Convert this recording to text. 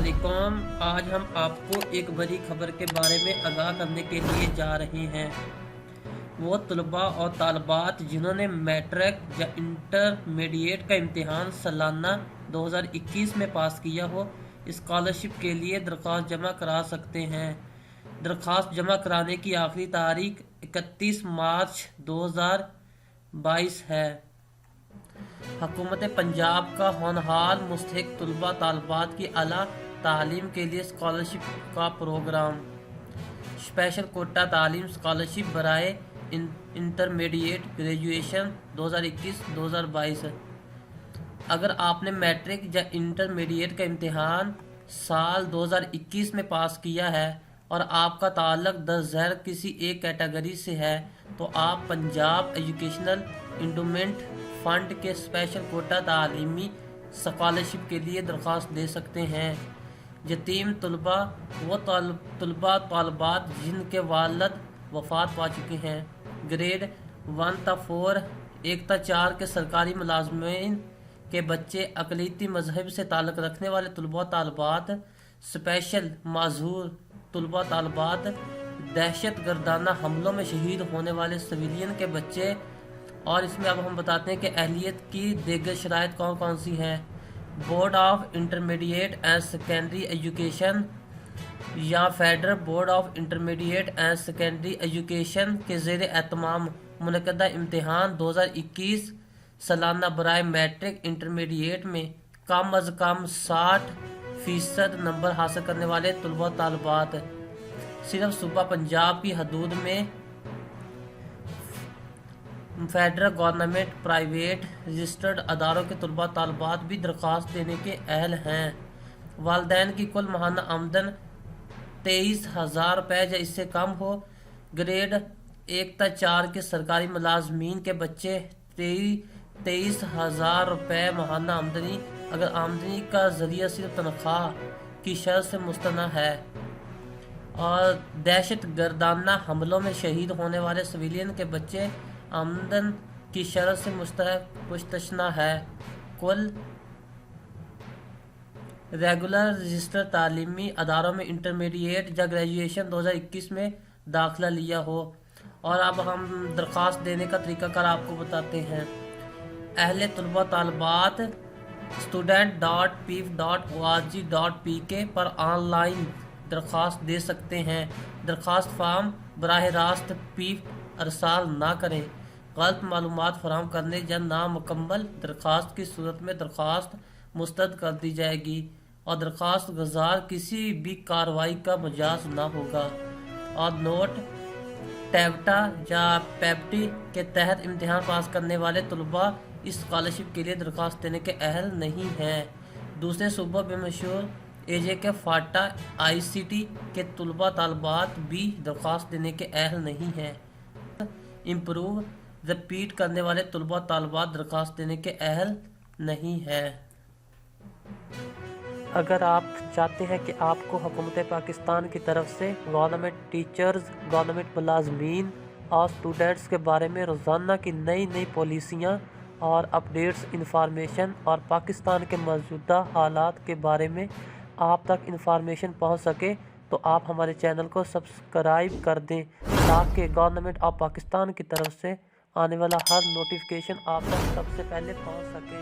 अस्सलामुअलैकुम। आज हम आपको एक बड़ी खबर के बारे में आगाह करने के लिए जा रहे हैं। वो तलबा और तालबात जिन्होंने मैट्रिक या इंटरमीडिएट का इम्तिहान सालाना 2021 में पास किया हो, स्कॉलरशिप के लिए दरख्वास्त जमा करा सकते हैं। दरख्वास्त जमा कराने की आखिरी तारीख 31 मार्च 2022 है। हुकूमत पंजाब का होनहार मुस्तहिक तलबा तालबात की आला तालीम के लिए स्कॉलरशिप का प्रोग्राम। स्पेशल कोटा तालीम स्कॉलरशिप बराए इंटरमीडिएट ग्रेजुएशन 2021-2022। अगर आपने मैट्रिक या इंटरमीडिएट का इम्तिहान साल 2021 में पास किया है और आपका ताल्लुक दरअसल किसी एक कैटेगरी से है, तो आप पंजाब एजुकेशनल इंडोमेंट फ़ंड के स्पेशल कोटा तालीमी स्कॉलरशिप के लिए दरख्वास्त दे सकते हैं। यतीम तलबा वो तलबा तालबात जिनके वालिद वफ़ात पा चुके हैं। ग्रेड 1 ta 4 1 ta 4 के सरकारी मुलाजमीन के बच्चे, अक़लीती मजहब से ताल्लुक़ रखने वाले तलबा तालबात, स्पेशल माजूर तलबा तालबात, दहशत गर्दाना हमलों में शहीद होने वाले सिविलियन के बच्चे। और इसमें अब हम बताते हैं कि अहलियत की दीगर शराइत कौन कौन सी हैं। Board of intermediate and secondary education या federal board of intermediate and secondary education के ज़ेर एहतमाम मुनक़दा इम्तिहान 2021 सालाना बराए मैट्रिक इंटरमीडिएट में कम अज़ कम 60% नंबर हासिल करने वाले तलबा तालबात सिर्फ सूबा पंजाब की हदूद में फेडरल गवर्नमेंट प्राइवेट रजिस्टर्ड अदारों के तलबा तालबात भी दरख्वास्त देने के अहल हैं। वालिदैन की कुल माहाना आमदन 23,000 रुपये या इससे कम हो। ग्रेड 1 ta 4 के सरकारी मुलाजमीन के बच्चे 23,000 रुपये माहाना आमदनी, अगर आमदनी का ज़रिया सिर्फ तनख्वाह की शर्त से मुस्तना है। और दहशत गर्दाना हमलों में शहीद होने वाले सिविलियन के बच्चे आमदन की शरत से मुस्तस्ना है। कुल रेगुलर रजिस्टर तालीमी अदारों में इंटरमीडिएट या ग्रेजुएशन 2021 में दाखिला लिया हो। और अब हम दरख्वास्त देने का तरीक़ाकार आपको बताते हैं। अहले तलबा तालबात student.pif.org.pk पर ऑनलाइन दरख्वास्त दे सकते हैं। दरख्वास्त फार्म बराह रास्त पीफ अरसाल ना करें। गलत मालूमात फराहम करने या नामुकम्मल दरख्वास्त की सूरत में दरख्वास्त मुस्तरद कर दी जाएगी और दरख्वास्त गुजार किसी भी कार्रवाई का मजाज ना होगा। और नोट, टेवटा या पेप्टी के तहत इम्तिहान पास करने वाले तलबा इस स्कॉलरशिप के लिए दरख्वास्त देने के अहल नहीं हैं। दूसरे सूबों में मशहूर AJK फाटा ICT के तलबा तालबात भी दरख्वास्त देने के अहल नहीं हैं। इम्प्रूव रिपीट करने वाले तलबा तालबात दरख्वास्त देने के अहल नहीं है। अगर आप चाहते हैं कि आपको हुकूमत पाकिस्तान की तरफ से गवर्नमेंट टीचर्स, गवर्नमेंट मुलाजमीन और स्टूडेंट्स के बारे में रोज़ाना की नई नई पॉलिसियाँ और अपडेट्स इंफॉर्मेशन और पाकिस्तान के मौजूदा हालात के बारे में आप तक इंफॉर्मेशन पहुंच सके, तो आप हमारे चैनल को सब्सक्राइब कर दें ताकि गवर्नमेंट ऑफ पाकिस्तान की तरफ से आने वाला हर नोटिफिकेशन आप तक सबसे पहले पहुंच सके।